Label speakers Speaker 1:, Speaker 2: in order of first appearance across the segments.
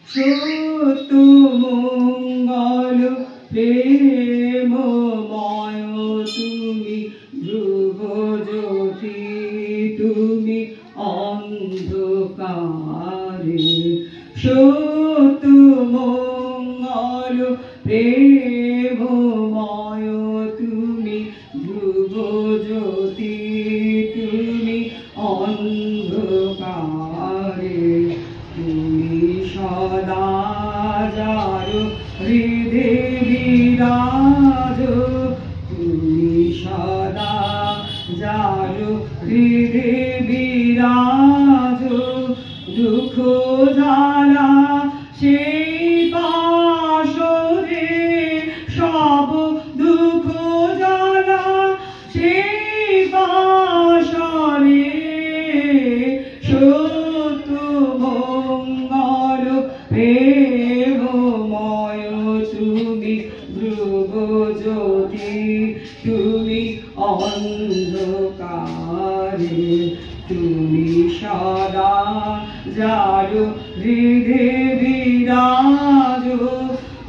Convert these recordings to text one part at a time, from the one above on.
Speaker 1: সত্য মঙ্গল প্রেমময় তুমি ধ্রুব জ্যোতি তুমি অন্ধকারে সত্য মঙ্গল প্রেমময় তুমি ধ্রুব জ্যোতি তুমি অন্ধকারে তুমি সদা যার হৃদে বিরাজ তুমি সদা যার হৃদে বিরাজ দুঃখ জ্বালা সেই বাসরে সব দুঃখ জ্বালা সেই বাসরে সত্য মঙ্গল প্রেমময় তুমি ধ্রুব জ্যোতি তুমি অন্ধকারে তুমি সদা যার হৃদে বিরাজ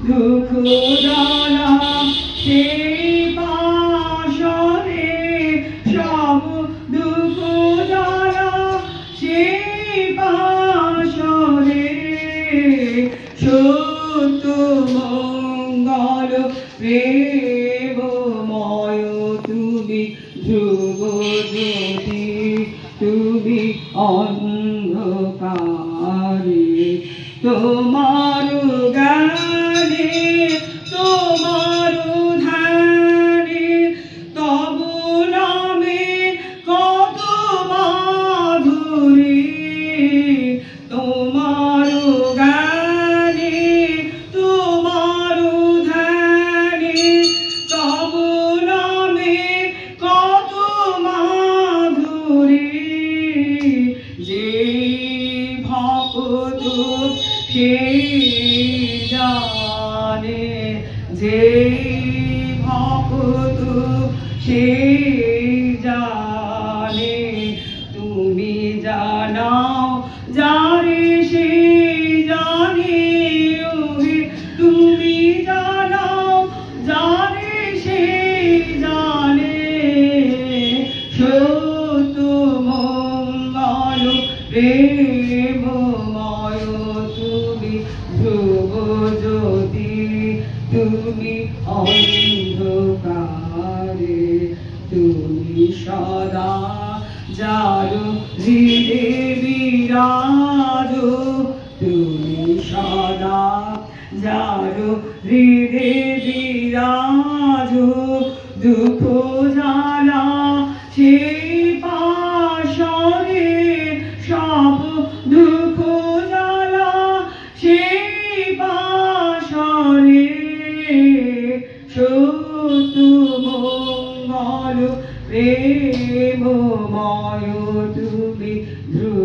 Speaker 1: দুঃখ জ্বালা সেই বাসরে সব দুঃখ জ্বালা সেই বাসরে সত্য মঙ্গল প্রেমময় তুমি ধ্রুব জ্যোতি তুমি অন্ধকারে তোমার জ্ঞানে তোমার ধ্যানে তব নামে কত মাধুরী তোমার জ্ঞানে তোমার ধ্যানে তব নামে কত মাধুরী যে ভক্ত সেই জানে যে ভক্ত সেই জানে তুমি জানাও যারে সেই জানে ওহে তুমি জানাও যারে সেই জানে সত্য মঙ্গল প্রেমময় তুমি ধ্রুব জ্যোতি তুমি অন্ধকারে তুমি সদা যার হৃদে বিরাজ তুমি সদা যার হৃদে বিরাজ দুঃখ জ্বালা সেই পাশরে সব দুঃখ জ্বালা সেই পাশরে সত্য মঙ্গল প্রেমময় তুমি ধ্রুব